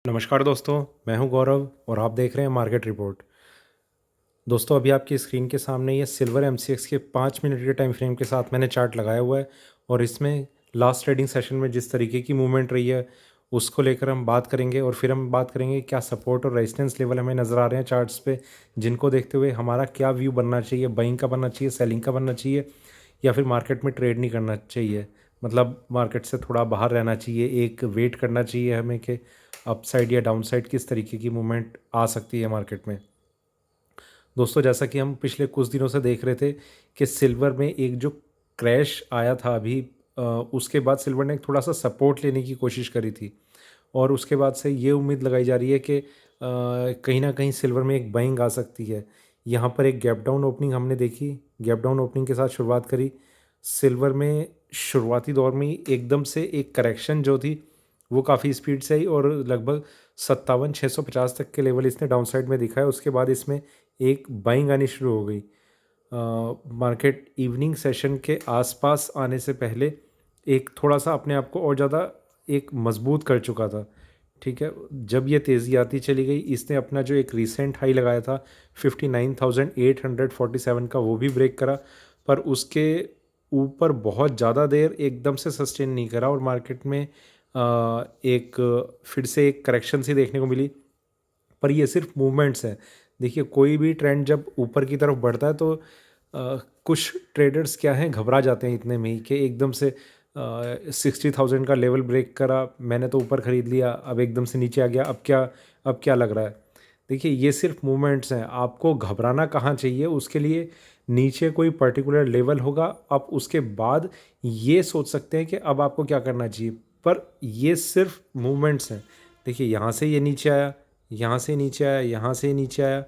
नमस्कार दोस्तों, मैं हूं गौरव और आप देख रहे हैं मार्केट रिपोर्ट। दोस्तों, अभी आपकी स्क्रीन के सामने ये सिल्वर एमसीएक्स के 5 मिनट के टाइम फ्रेम के साथ मैंने चार्ट लगाया हुआ है और इसमें लास्ट ट्रेडिंग सेशन में जिस तरीके की मूवमेंट रही है उसको लेकर हम बात करेंगे और फिर हम बात करेंगे क्या सपोर्ट और रेजिस्टेंस लेवल हमें नज़र आ रहे हैं चार्ट्स पे, जिनको देखते हुए हमारा क्या व्यू बनना चाहिए, बाइंग का बनना चाहिए, सेलिंग का बनना चाहिए या फिर मार्केट में ट्रेड नहीं करना चाहिए। मतलब मार्केट से थोड़ा बाहर रहना चाहिए, एक वेट करना चाहिए हमें कि अपसाइड या डाउनसाइड किस तरीके की मूवमेंट आ सकती है मार्केट में। दोस्तों, जैसा कि हम पिछले कुछ दिनों से देख रहे थे कि सिल्वर में एक जो क्रैश आया था अभी, उसके बाद सिल्वर ने थोड़ा सा सपोर्ट लेने की कोशिश करी थी और उसके बाद से ये उम्मीद लगाई जा रही है कि कहीं ना कहीं सिल्वर में एक बाइंग आ सकती है। यहाँ पर एक गैप डाउन ओपनिंग हमने देखी, गैप डाउन ओपनिंग के साथ शुरुआत करी सिल्वर में। शुरुआती दौर में ही एकदम से एक करेक्शन जो थी वो काफ़ी स्पीड से आई और लगभग 57,650 तक के लेवल इसने डाउन साइड में दिखाया। उसके बाद इसमें एक बाइंग आनी शुरू हो गई। मार्केट इवनिंग सेशन के आसपास आने से पहले एक थोड़ा सा अपने आप को और ज़्यादा एक मजबूत कर चुका था। ठीक है, जब ये तेज़ी आती चली गई इसने अपना जो एक रीसेंट हाई लगाया था 59,847 का वो भी ब्रेक करा, पर उसके ऊपर बहुत ज़्यादा देर एकदम से सस्टेन नहीं करा और मार्केट में एक फिर से एक करेक्शन सी देखने को मिली। पर ये सिर्फ मूवमेंट्स हैं। देखिए, कोई भी ट्रेंड जब ऊपर की तरफ बढ़ता है तो कुछ ट्रेडर्स क्या हैं, घबरा जाते हैं इतने में ही कि एकदम से 60,000 का लेवल ब्रेक करा, मैंने तो ऊपर ख़रीद लिया, अब एकदम से नीचे आ गया, अब क्या लग रहा है। देखिए, ये सिर्फ मूवमेंट्स हैं, आपको घबराना कहाँ चाहिए, उसके लिए नीचे कोई पर्टिकुलर लेवल होगा, आप उसके बाद ये सोच सकते हैं कि अब आपको क्या करना चाहिए। पर ये सिर्फ मूवमेंट्स हैं। देखिए, यहाँ से ये नीचे आया, यहाँ से नीचे आया, यहाँ से नीचे आया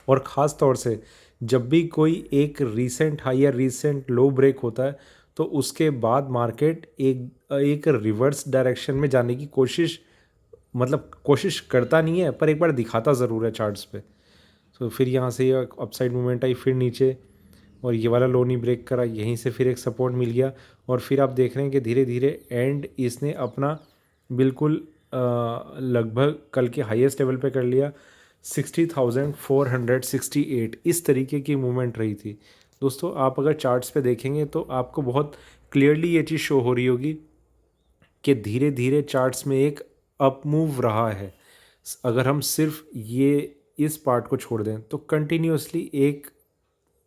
और ख़ास तौर से जब भी कोई एक रीसेंट हाई या रीसेंट लो ब्रेक होता है तो उसके बाद मार्केट एक रिवर्स डायरेक्शन में जाने की कोशिश, मतलब कोशिश करता नहीं है पर एक बार दिखाता ज़रूर है चार्ट्स पे। तो फिर यहाँ से ये अपसाइड मूवमेंट आई, फिर नीचे और ये वाला लो नहीं ब्रेक करा, यहीं से फिर एक सपोर्ट मिल गया और फिर आप देख रहे हैं कि धीरे धीरे एंड इसने अपना बिल्कुल लगभग कल के हाईएस्ट लेवल पे कर लिया 60,468। इस तरीके की मूवमेंट रही थी। दोस्तों, आप अगर चार्ट्स पे देखेंगे तो आपको बहुत क्लियरली ये चीज़ शो हो रही होगी कि धीरे धीरे चार्ट्स में एक अप मूव रहा है। अगर हम सिर्फ ये इस पार्ट को छोड़ दें तो कंटिन्यूसली एक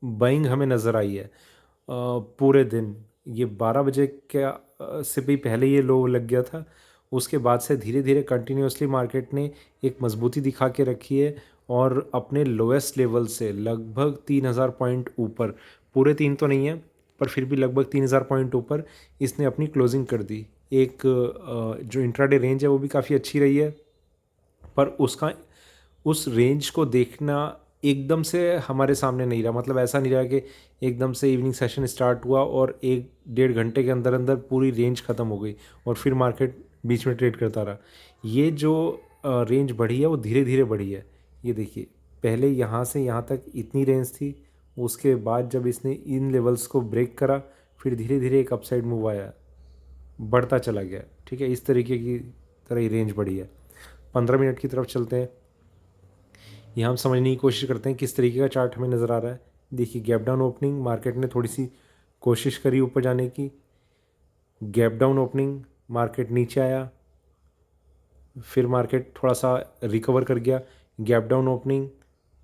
बाइंग हमें नज़र आई है पूरे दिन। ये 12 बजे से भी पहले ये लो लग गया था, उसके बाद से धीरे धीरे कंटिन्यूसली मार्केट ने एक मजबूती दिखा के रखी है और अपने लोएस्ट लेवल से लगभग 3,000 पॉइंट ऊपर, पूरे 3 तो नहीं है पर फिर भी लगभग 3,000 पॉइंट ऊपर इसने अपनी क्लोजिंग कर दी। एक जो इंट्राडे रेंज है वो भी काफ़ी अच्छी रही है, पर उसका उस रेंज को देखना एकदम से हमारे सामने नहीं रहा। मतलब ऐसा नहीं रहा कि एकदम से इवनिंग सेशन स्टार्ट हुआ और 1-1.5 घंटे के अंदर अंदर पूरी रेंज ख़त्म हो गई और फिर मार्केट बीच में ट्रेड करता रहा। ये जो रेंज बढ़ी है वो धीरे धीरे बढ़ी है। ये देखिए, पहले यहाँ से यहाँ तक इतनी रेंज थी, उसके बाद जब इसने इन लेवल्स को ब्रेक करा फिर धीरे धीरे एक अपसाइड मूव आया, बढ़ता चला गया। ठीक है, इस तरीके की तरह ही रेंज बढ़ी है। 15 मिनट की तरफ चलते हैं। यहाँ हम समझने की कोशिश करते हैं किस तरीके का चार्ट हमें नज़र आ रहा है। देखिए, गैप डाउन ओपनिंग, मार्केट ने थोड़ी सी कोशिश करी ऊपर जाने की, गैप डाउन ओपनिंग, मार्केट नीचे आया, फिर मार्केट थोड़ा सा रिकवर कर गया, gap down opening,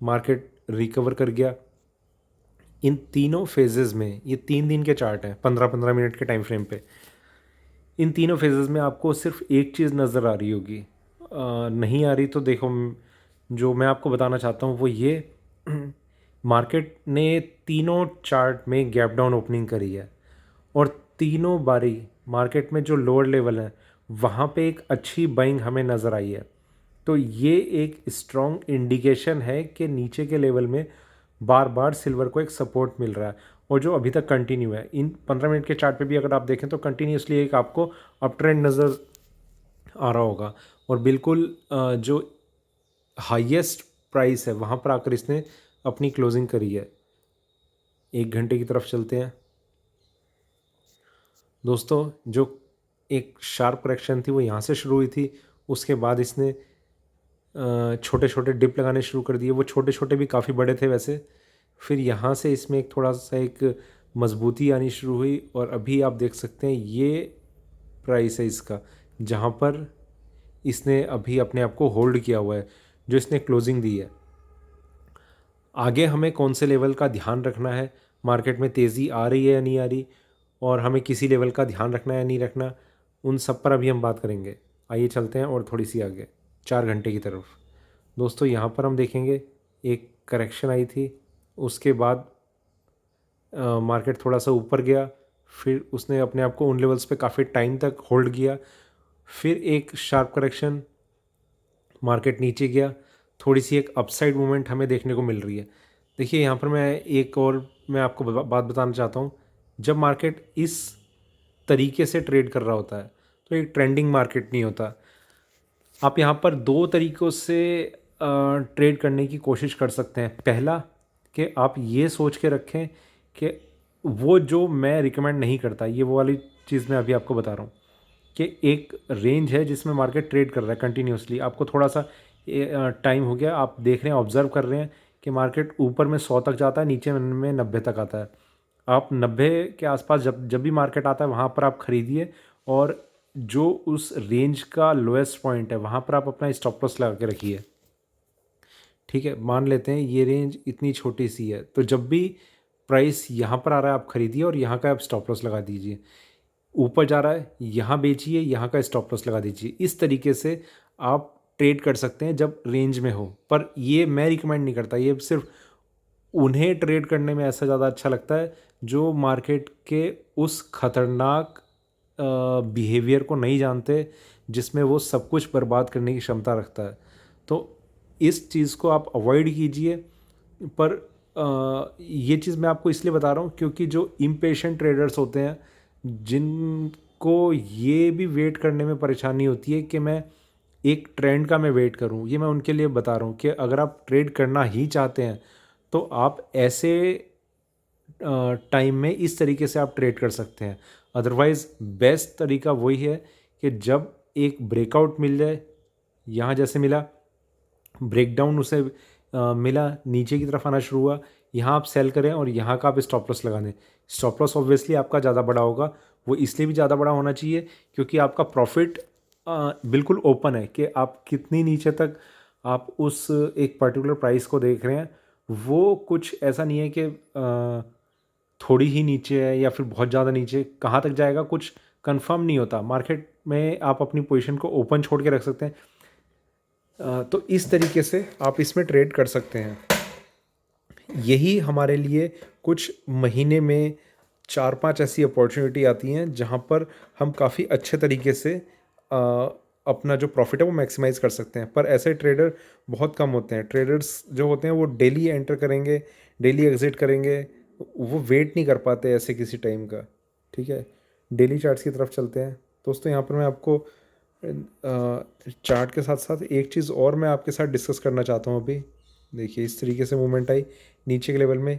market recover कर गया। इन तीनों फेजेस में, ये 3 दिन के चार्ट हैं 15-15 मिनट के टाइम फ्रेम पे, इन तीनों फेजेस में आपको सिर्फ एक चीज़ नज़र आ रही होगी। नहीं आ रही तो देखो, जो मैं आपको बताना चाहता हूँ वो ये मार्केट ने तीनों चार्ट में गैप डाउन ओपनिंग करी है और तीनों बारी मार्केट में जो लोअर लेवल है वहाँ पे एक अच्छी बाइंग हमें नज़र आई है। तो ये एक स्ट्रॉन्ग इंडिकेशन है कि नीचे के लेवल में बार बार सिल्वर को एक सपोर्ट मिल रहा है और जो अभी तक कंटिन्यू है। इन 15 मिनट के चार्ट पे भी अगर आप देखें तो कंटिन्यूसली एक आपको अप ट्रेंड नज़र आ रहा होगा और बिल्कुल जो हाईएस्ट प्राइस है वहाँ पर आकर इसने अपनी क्लोजिंग करी है। 1 घंटे की तरफ चलते हैं। दोस्तों, जो एक शार्प करेक्शन थी वो यहाँ से शुरू हुई थी उसके बाद इसने छोटे छोटे डिप लगाने शुरू कर दिए, वो छोटे छोटे भी काफ़ी बड़े थे वैसे। फिर यहाँ से इसमें एक थोड़ा सा एक मजबूती आनी शुरू हुई और अभी आप देख सकते हैं ये प्राइस है इसका, जहाँ पर इसने अभी अपने आप को होल्ड किया हुआ है, जो इसने क्लोजिंग दी है। आगे हमें कौन से लेवल का ध्यान रखना है, मार्केट में तेज़ी आ रही है या नहीं आ रही, और हमें किसी लेवल का ध्यान रखना है या नहीं रखना, उन सब पर अभी हम बात करेंगे। आइए चलते हैं और थोड़ी सी आगे 4 घंटे की तरफ। दोस्तों यहाँ पर हम देखेंगे एक करेक्शन आई थी, उसके बाद मार्केट थोड़ा सा ऊपर गया, फिर उसने अपने आप को उन लेवल्स पे काफ़ी टाइम तक होल्ड किया, फिर एक शार्प करेक्शन, मार्केट नीचे गया, थोड़ी सी एक अपसाइड मूवमेंट हमें देखने को मिल रही है। देखिए यहाँ पर मैं आपको बात बताना चाहता हूँ। जब मार्केट इस तरीके से ट्रेड कर रहा होता है तो एक ट्रेंडिंग मार्केट नहीं होता। आप यहाँ पर दो तरीक़ों से ट्रेड करने की कोशिश कर सकते हैं। पहला कि आप ये सोच के रखें कि वो जो मैं रिकमेंड नहीं करता, ये वो वाली चीज़ मैं अभी आपको बता रहा हूँ कि एक रेंज है जिसमें मार्केट ट्रेड कर रहा है कंटिन्यूसली। आपको थोड़ा सा टाइम हो गया, आप देख रहे हैं, ऑब्जर्व कर रहे हैं कि मार्केट ऊपर में 100 तक जाता है, नीचे में 90 तक आता है। आप 90 के आसपास जब जब भी मार्केट आता है वहाँ पर आप ख़रीदिए, और जो उस रेंज का लोएस्ट पॉइंट है वहाँ पर आप अपना स्टॉप लॉस लगा के रखिए। ठीक है, मान लेते हैं ये रेंज इतनी छोटी सी है, तो जब भी प्राइस यहाँ पर आ रहा है आप ख़रीदिए और यहाँ का आप स्टॉप लॉस लगा दीजिए। ऊपर जा रहा है यहाँ बेचिए, यहाँ का स्टॉप लॉस लगा दीजिए। इस तरीके से आप ट्रेड कर सकते हैं जब रेंज में हो। पर ये मैं रिकमेंड नहीं करता, ये सिर्फ उन्हें ट्रेड करने में ऐसा ज़्यादा अच्छा लगता है जो मार्केट के उस खतरनाक बिहेवियर को नहीं जानते, जिसमें वो सब कुछ बर्बाद करने की क्षमता रखता है। तो इस चीज़ को आप अवॉइड कीजिए। पर ये चीज़ मैं आपको इसलिए बता रहा हूँ क्योंकि जो इम्पेशेंट ट्रेडर्स होते हैं, जिनको ये भी वेट करने में परेशानी होती है कि मैं एक ट्रेंड का मैं वेट करूँ, ये मैं उनके लिए बता रहा हूँ कि अगर आप ट्रेड करना ही चाहते हैं तो आप ऐसे टाइम में इस तरीके से आप ट्रेड कर सकते हैं। अदरवाइज़ बेस्ट तरीका वही है कि जब एक ब्रेकआउट मिल जाए, यहाँ जैसे मिला, ब्रेकडाउन उसे मिला, नीचे की तरफ आना शुरू हुआ, यहाँ आप सेल करें और यहाँ का आप स्टॉप लॉस लगा दें। स्टॉप लॉस ऑब्वियसली आपका ज़्यादा बड़ा होगा, वो इसलिए भी ज़्यादा बड़ा होना चाहिए क्योंकि आपका प्रॉफिट बिल्कुल ओपन है कि आप कितनी नीचे तक आप उस एक पर्टिकुलर प्राइस को देख रहे हैं। वो कुछ ऐसा नहीं है कि थोड़ी ही नीचे है या फिर बहुत ज़्यादा नीचे, कहाँ तक जाएगा कुछ कंफर्म नहीं होता। मार्केट में आप अपनी पोजीशन को ओपन छोड़ के रख सकते हैं। तो इस तरीके से आप इसमें ट्रेड कर सकते हैं। यही हमारे लिए कुछ महीने में 4-5 ऐसी अपॉर्चुनिटी आती हैं जहाँ पर हम काफ़ी अच्छे तरीके से अपना जो प्रॉफिट है वो मैक्सिमाइज़ कर सकते हैं। पर ऐसे ट्रेडर बहुत कम होते हैं। ट्रेडर्स जो होते हैं वो डेली एंटर करेंगे, डेली एग्जिट करेंगे, वो वेट नहीं कर पाते ऐसे किसी टाइम का। ठीक है, डेली चार्ट्स की तरफ चलते हैं। दोस्तों यहाँ पर मैं आपको चार्ट के साथ साथ एक चीज़ और मैं आपके साथ डिस्कस करना चाहता हूँ अभी। देखिए इस तरीके से मूवमेंट आई नीचे के लेवल में,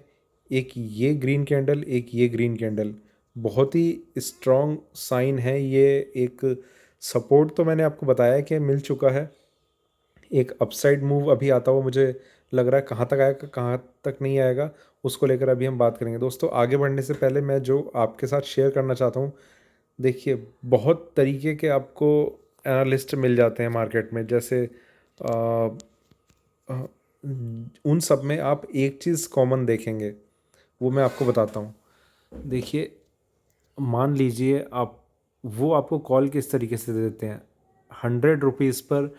एक ये ग्रीन कैंडल, एक ये ग्रीन कैंडल, बहुत ही स्ट्रॉन्ग साइन है ये। एक सपोर्ट तो मैंने आपको बताया कि मिल चुका है, एक अपसाइड मूव अभी आता हुआ मुझे लग रहा है। कहाँ तक आएगा कहाँ तक नहीं आएगा उसको लेकर अभी हम बात करेंगे। दोस्तों आगे बढ़ने से पहले मैं जो आपके साथ शेयर करना चाहता हूँ, देखिए बहुत तरीके के आपको एनालिस्ट मिल जाते हैं मार्केट में, जैसे उन सब में आप एक चीज़ कॉमन देखेंगे, वो मैं आपको बताता हूँ। देखिए मान लीजिए आप, वो आपको कॉल किस तरीके से दे देते हैं, 100 रुपीज़ पर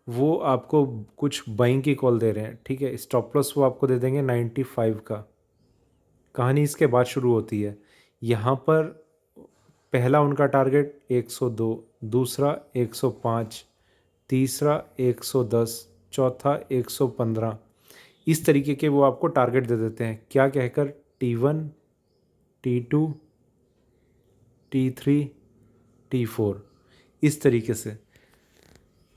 वो आपको कुछ बाइंग की कॉल दे रहे हैं। ठीक है, स्टॉप लॉस वो आपको दे देंगे 95 का। कहानी इसके बाद शुरू होती है। यहाँ पर पहला उनका टारगेट 102, दूसरा 105, तीसरा 110, चौथा 115। इस तरीके के वो आपको टारगेट दे देते हैं, क्या कहकर, T1, T2, T3, T4, इस तरीके से।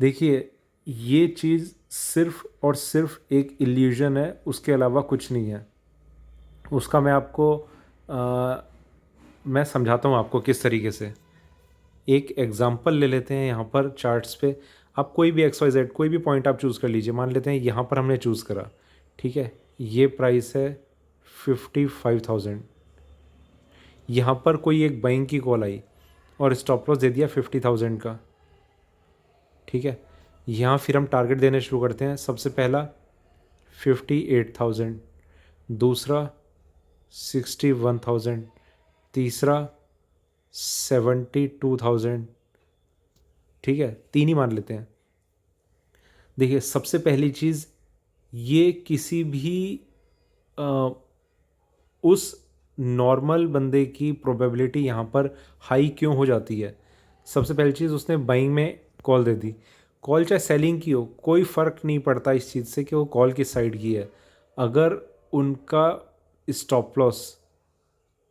देखिए ये चीज़ सिर्फ और सिर्फ एक इल्यूजन है, उसके अलावा कुछ नहीं है। उसका मैं आपको मैं समझाता हूँ आपको किस तरीके से। एक एग्ज़ाम्पल ले लेते हैं यहाँ पर चार्ट्स पे। आप कोई भी XYZ कोई भी पॉइंट आप चूज़ कर लीजिए, मान लेते हैं यहाँ पर हमने चूज़ करा, ठीक है, ये प्राइस है 55,000। यहाँ पर कोई एक बाइंग की कॉल आई और स्टॉप लॉस दे दिया 50,000 का, ठीक है। यहाँ फिर हम टारगेट देने शुरू करते हैं। सबसे पहला 58,000, दूसरा 61,000, तीसरा 72,000, ठीक है, तीन ही मान लेते हैं। देखिए सबसे पहली चीज़, ये किसी भी उस नॉर्मल बंदे की प्रोबेबिलिटी यहाँ पर हाई क्यों हो जाती है? सबसे पहली चीज़, उसने बाइंग में कॉल दे दी। कॉल चाहे सेलिंग की हो, कोई फ़र्क नहीं पड़ता इस चीज़ से कि वो कॉल किस साइड की है। अगर उनका स्टॉप लॉस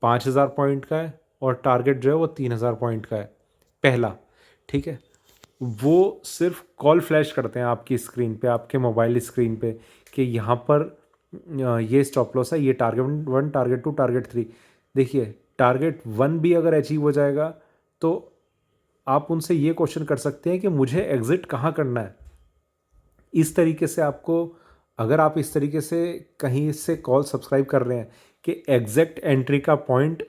5,000 पॉइंट का है और टारगेट जो है वो 3,000 पॉइंट का है, पहला, ठीक है, वो सिर्फ कॉल फ्लैश करते हैं आपकी स्क्रीन पे, आपके मोबाइल स्क्रीन पे, कि यहाँ पर ये स्टॉप लॉस है, ये टारगेट 1, टारगेट 2, टारगेट 3। देखिए टारगेट 1 भी अगर अचीव हो जाएगा तो आप उनसे ये क्वेश्चन कर सकते हैं कि मुझे एग्ज़िट कहाँ करना है। इस तरीके से आपको, अगर आप इस तरीके से कहीं से कॉल सब्सक्राइब कर रहे हैं कि एग्जैक्ट एंट्री का पॉइंट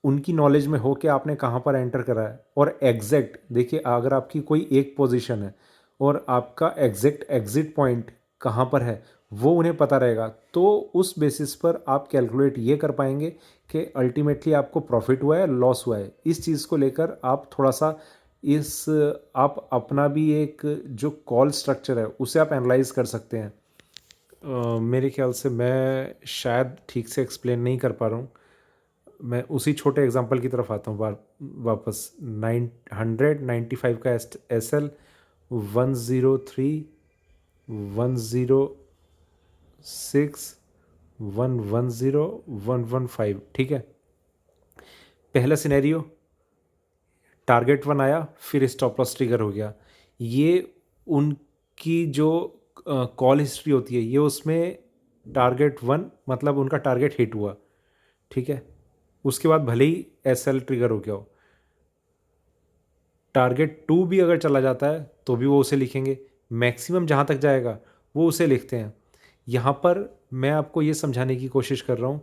उनकी नॉलेज में हो कि आपने कहाँ पर एंटर करा है, और एग्जैक्ट, देखिए अगर आपकी कोई एक पोजीशन है और आपका एग्जैक्ट एग्जिट पॉइंट कहाँ पर है वो उन्हें पता रहेगा, तो उस बेसिस पर आप कैलकुलेट ये कर पाएंगे कि अल्टीमेटली आपको प्रॉफिट हुआ है लॉस हुआ है। इस चीज़ को लेकर आप थोड़ा सा इस आप अपना भी एक जो कॉल स्ट्रक्चर है उसे आप एनालाइज कर सकते हैं। मेरे ख्याल से मैं शायद ठीक से एक्सप्लेन नहीं कर पा रहा हूँ। मैं उसी छोटे एग्जांपल की तरफ आता हूँ वापस। 995 का SL, 103, 106, 110, 115, ठीक है। पहला सिनेरियो, टारगेट 1 आया, फिर स्टॉप लॉस ट्रिगर हो गया। ये उनकी जो कॉल हिस्ट्री होती है, ये उसमें टारगेट 1 मतलब उनका टारगेट हिट हुआ, ठीक है। उसके बाद भले ही SL ट्रिगर हो गया हो, टारगेट 2 भी अगर चला जाता है तो भी वो उसे लिखेंगे, मैक्सिमम जहाँ तक जाएगा वो उसे लिखते हैं। यहाँ पर मैं आपको ये समझाने की कोशिश कर रहा हूँ,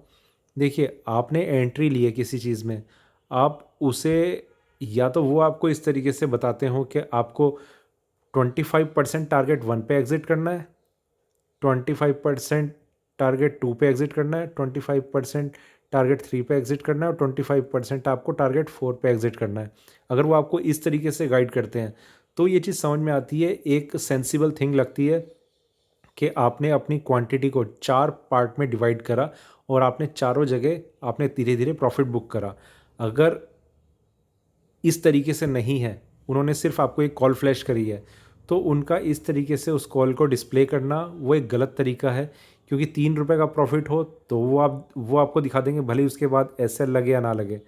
देखिए आपने एंट्री ली है किसी चीज़ में, आप उसे, या तो वो आपको इस तरीके से बताते हो कि आपको 25% टारगेट 1 पे एग्जिट करना है, 25% टारगेट 2 पे एग्जिट करना है, 25% टारगेट 3 पे एग्जिट करना है और 25% आपको टारगेट 4 पे एग्जिट करना है। अगर वो आपको इस तरीके से गाइड करते हैं तो ये चीज़ समझ में आती है, एक सेंसिबल थिंग लगती है कि आपने अपनी क्वांटिटी को 4 पार्ट में डिवाइड करा और आपने चारों जगह आपने धीरे धीरे प्रॉफिट बुक करा। अगर इस तरीके से नहीं है, उन्होंने सिर्फ आपको एक कॉल फ्लैश करी है, तो उनका इस तरीके से उस कॉल को डिस्प्ले करना वो एक गलत तरीका है, क्योंकि 3 रुपये का प्रॉफिट हो तो वो आपको दिखा देंगे, भले ही उसके बाद SL लगे या ना लगे।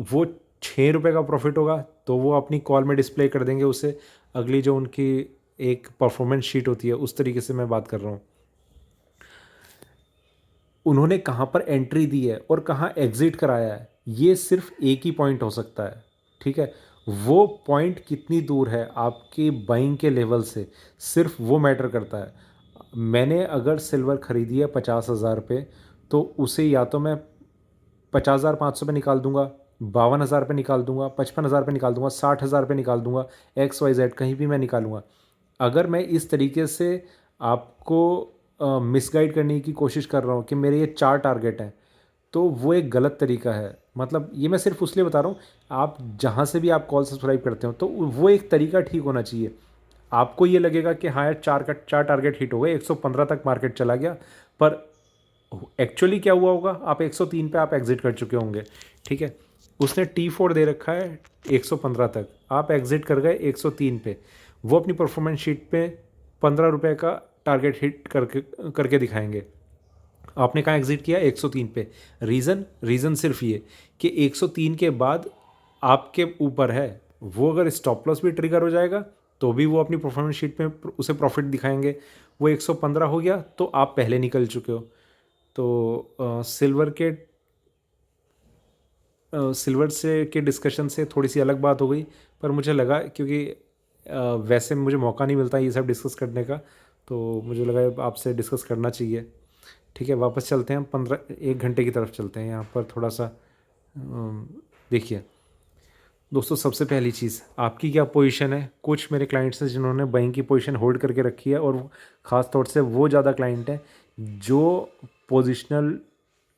वो 6 रुपये का प्रॉफिट होगा तो वो अपनी कॉल में डिस्प्ले कर देंगे उसे, अगली जो उनकी एक परफॉर्मेंस शीट होती है उस तरीके से मैं बात कर रहा हूँ। उन्होंने कहाँ पर एंट्री दी है और कहाँ एग्जिट कराया है, ये सिर्फ एक ही पॉइंट हो सकता है, ठीक है। वो पॉइंट कितनी दूर है आपके बाइंग के लेवल से, सिर्फ वो मैटर करता है। मैंने अगर सिल्वर ख़रीदी है 50,000 पे, तो उसे या तो मैं 50,500 पे निकाल दूंगा, 52,000 पे निकाल दूंगा, 55,000 पे निकाल दूंगा, 60,000 पे निकाल दूंगा, XYZ कहीं भी मैं निकालूंगा। अगर मैं इस तरीके से आपको मिसगाइड करने की कोशिश कर रहा हूँ कि मेरे ये 4 टारगेट हैं, तो वो एक गलत तरीका है। मतलब ये मैं सिर्फ उसलिए बता रहा हूँ, आप जहाँ से भी आप कॉल सब्सक्राइब करते हो तो वो एक तरीका ठीक होना चाहिए। आपको ये लगेगा कि हाँ यार 4 टारगेट हिट हो गए, 115 तक मार्केट चला गया, पर एक्चुअली क्या हुआ होगा, आप 103 पे आप एग्जिट कर चुके होंगे, ठीक है। उसने T4 दे रखा है 115 तक, आप एग्जिट कर गए 103 पे, वो अपनी परफॉर्मेंस शीट पे 15 रुपये का टारगेट हिट करके दिखाएंगे। आपने कहाँ एग्जिट किया, 103 पे। रीज़न सिर्फ ये कि 103 के बाद आपके ऊपर है, वो अगर स्टॉप लॉस भी ट्रिगर हो जाएगा तो भी वो अपनी परफॉर्मेंस शीट में उसे प्रॉफिट दिखाएंगे। वो 115 हो गया तो आप पहले निकल चुके हो। तो सिल्वर से के डिस्कशन से थोड़ी सी अलग बात हो गई, पर मुझे लगा क्योंकि वैसे मुझे मौका नहीं मिलता ये सब डिस्कस करने का, तो मुझे लगा आपसे डिस्कस करना चाहिए। ठीक है, वापस चलते हैं हम 1 घंटे की तरफ चलते हैं। यहाँ पर थोड़ा सा देखिए दोस्तों, सबसे पहली चीज़ आपकी क्या पोजीशन है। कुछ मेरे क्लाइंट्स हैं जिन्होंने बाइंग की पोजीशन होल्ड करके रखी है, और ख़ास तौर से वो ज़्यादा क्लाइंट हैं जो पोजिशनल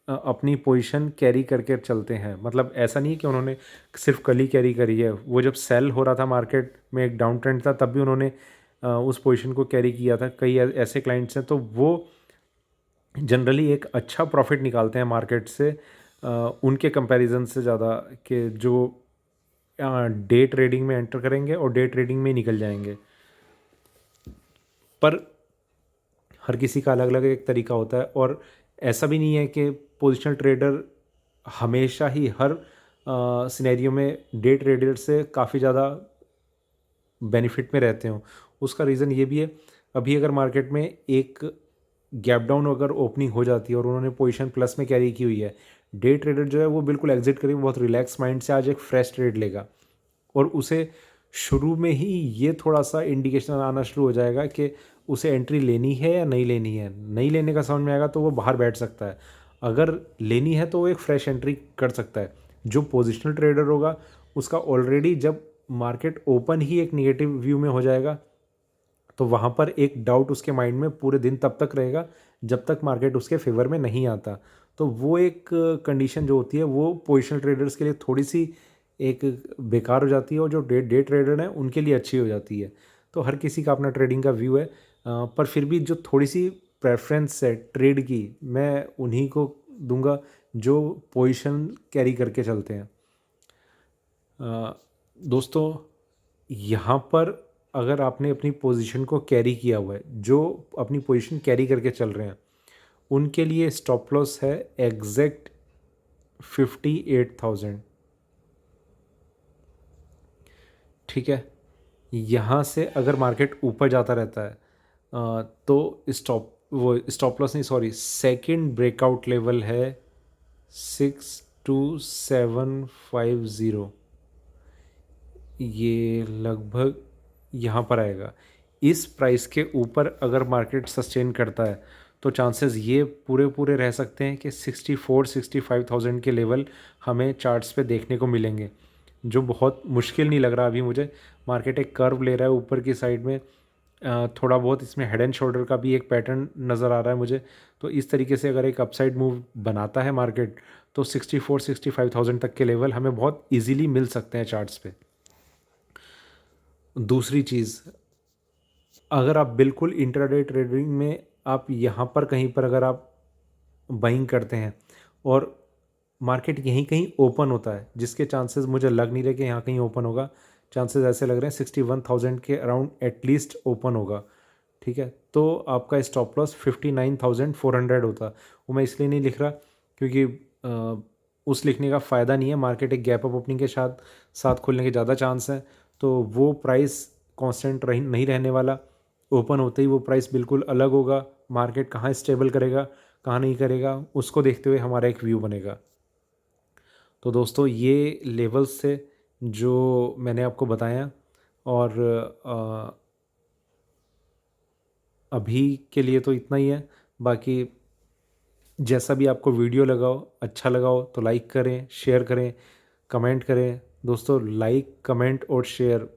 अपनी पोजीशन कैरी करके चलते हैं। मतलब ऐसा नहीं है कि उन्होंने सिर्फ कल ही कैरी करी है, वो जब सेल हो रहा था मार्केट में, एक डाउन ट्रेंड था, तब भी उन्होंने उस पोजीशन को कैरी किया था। कई ऐसे क्लाइंट्स हैं, तो वो जनरली एक अच्छा प्रॉफिट निकालते हैं मार्केट से उनके कंपैरिजन से ज़्यादा, कि जो डे ट्रेडिंग में एंटर करेंगे और डे ट्रेडिंग में निकल जाएंगे। पर हर किसी का अलग अलग एक तरीका होता है, और ऐसा भी नहीं है कि पोजिशनल ट्रेडर हमेशा ही हर सिनेरियो में डे ट्रेडर से काफ़ी ज़्यादा बेनिफिट में रहते हो। उसका रीज़न ये भी है, अभी अगर मार्केट में एक गैप डाउन अगर ओपनिंग हो जाती है और उन्होंने पोजीशन प्लस में कैरी की हुई है, डे ट्रेडर जो है वो बिल्कुल एग्जिट करेगा, बहुत रिलैक्स माइंड से आज एक फ्रेश ट्रेड लेगा, और उसे शुरू में ही ये थोड़ा सा इंडिकेशन आना शुरू हो जाएगा कि उसे एंट्री लेनी है या नहीं लेनी है। नहीं लेने का समझ में आएगा तो वो बाहर बैठ सकता है, अगर लेनी है तो वो एक फ्रेश एंट्री कर सकता है। जो पोजिशनल ट्रेडर होगा उसका ऑलरेडी जब मार्केट ओपन ही एक निगेटिव व्यू में हो जाएगा, तो वहाँ पर एक डाउट उसके माइंड में पूरे दिन तब तक रहेगा जब तक मार्केट उसके फेवर में नहीं आता। तो वो एक कंडीशन जो होती है वो पोजिशनल ट्रेडर्स के लिए थोड़ी सी एक बेकार हो जाती है, और जो डे ट्रेडर हैं उनके लिए अच्छी हो जाती है। तो हर किसी का अपना ट्रेडिंग का व्यू है, पर फिर भी जो थोड़ी सी प्रेफरेंस है ट्रेड की, मैं उन्हीं को दूंगा जो पोजीशन कैरी करके चलते हैं। दोस्तों, यहाँ पर अगर आपने अपनी पोजीशन को कैरी किया हुआ है, जो अपनी पोजीशन कैरी करके चल रहे हैं, उनके लिए स्टॉप लॉस है एग्जैक्ट 58,000। ठीक है, यहाँ से अगर मार्केट ऊपर जाता रहता है तो स्टॉप लॉस नहीं, सॉरी, सेकंड ब्रेकआउट लेवल है 62750। ये लगभग यहाँ पर आएगा। इस प्राइस के ऊपर अगर मार्केट सस्टेन करता है तो चांसेस ये पूरे पूरे रह सकते हैं कि 64-65,000 के लेवल हमें चार्ट्स पे देखने को मिलेंगे, जो बहुत मुश्किल नहीं लग रहा अभी मुझे। मार्केट एक कर्व ले रहा है ऊपर की साइड में, थोड़ा बहुत इसमें हेड एंड शोल्डर का भी एक पैटर्न नज़र आ रहा है मुझे। तो इस तरीके से अगर एक अपसाइड मूव बनाता है मार्केट, तो 64-65,000 तक के लेवल हमें बहुत ईजीली मिल सकते हैं चार्ट्स पे। दूसरी चीज़, अगर आप बिल्कुल इंट्राडे ट्रेडिंग में आप यहाँ पर कहीं पर अगर आप बाइंग करते हैं और मार्केट यहीं कहीं ओपन होता है, जिसके चांसेस मुझे लग नहीं रहे कि यहाँ कहीं ओपन होगा, चांसेस ऐसे लग रहे हैं 61,000 के अराउंड एटलीस्ट ओपन होगा। ठीक है, तो आपका स्टॉप लॉस 59,400 होता। वो मैं इसलिए नहीं लिख रहा क्योंकि उस लिखने का फ़ायदा नहीं है, मार्केट एक गैप अप ओपनिंग के साथ साथ खुलने के ज़्यादा चांस हैं, तो वो प्राइस कांस्टेंट नहीं रहने वाला। ओपन होते ही वो प्राइस बिल्कुल अलग होगा। मार्केट कहाँ स्टेबल करेगा कहाँ नहीं करेगा, उसको देखते हुए हमारा एक व्यू बनेगा। तो दोस्तों, ये लेवल्स थे जो मैंने आपको बताया, और अभी के लिए तो इतना ही है। बाकी जैसा भी आपको वीडियो लगाओ, अच्छा लगाओ तो लाइक करें, शेयर करें, कमेंट करें। दोस्तों, लाइक, कमेंट और शेयर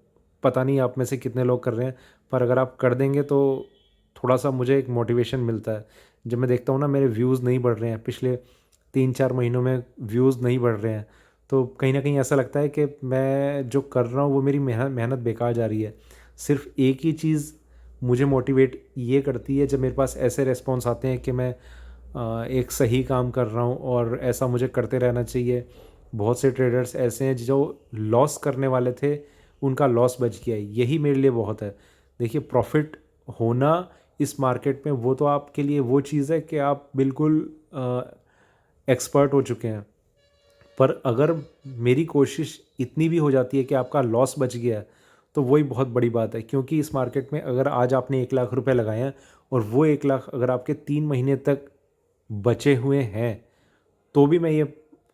पता नहीं आप में से कितने लोग कर रहे हैं, पर अगर आप कर देंगे तो थोड़ा सा मुझे एक मोटिवेशन मिलता है। जब मैं देखता हूँ ना मेरे व्यूज़ नहीं बढ़ रहे हैं, पिछले 3-4 महीनों में व्यूज़ नहीं बढ़ रहे हैं, तो कहीं ना कहीं ऐसा लगता है कि मैं जो कर रहा हूँ वो मेरी मेहनत बेकार जा रही है। सिर्फ एक ही चीज़ मुझे मोटिवेट ये करती है, जब मेरे पास ऐसे रेस्पॉन्स आते हैं कि मैं एक सही काम कर रहा हूँ और ऐसा मुझे करते रहना चाहिए। बहुत से ट्रेडर्स ऐसे हैं जो लॉस करने वाले थे, उनका लॉस बच गया, यही मेरे लिए बहुत है। देखिए, प्रॉफिट होना इस मार्केट में वो तो आपके लिए वो चीज़ है कि आप बिल्कुल एक्सपर्ट हो चुके हैं, पर अगर मेरी कोशिश इतनी भी हो जाती है कि आपका लॉस बच गया है, तो वही बहुत बड़ी बात है। क्योंकि इस मार्केट में अगर आज आपने 1 लाख रुपए लगाए हैं और वो 1 लाख अगर आपके 3 महीने तक बचे हुए हैं, तो भी मैं ये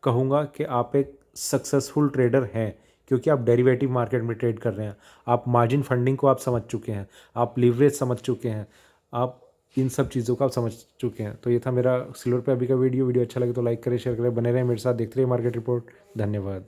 कहूँगा कि आप एक सक्सेसफुल ट्रेडर हैं, क्योंकि आप डेरिवेटिव मार्केट में ट्रेड कर रहे हैं, आप मार्जिन फंडिंग को आप समझ चुके हैं, आप लीवरेज समझ चुके हैं, आप इन सब चीज़ों को आप समझ चुके हैं। तो ये था मेरा सिल्वर पे अभी का वीडियो अच्छा लगे तो लाइक करें, शेयर करें, बने रहें मेरे साथ, देखते रहिए मार्केट रिपोर्ट। धन्यवाद।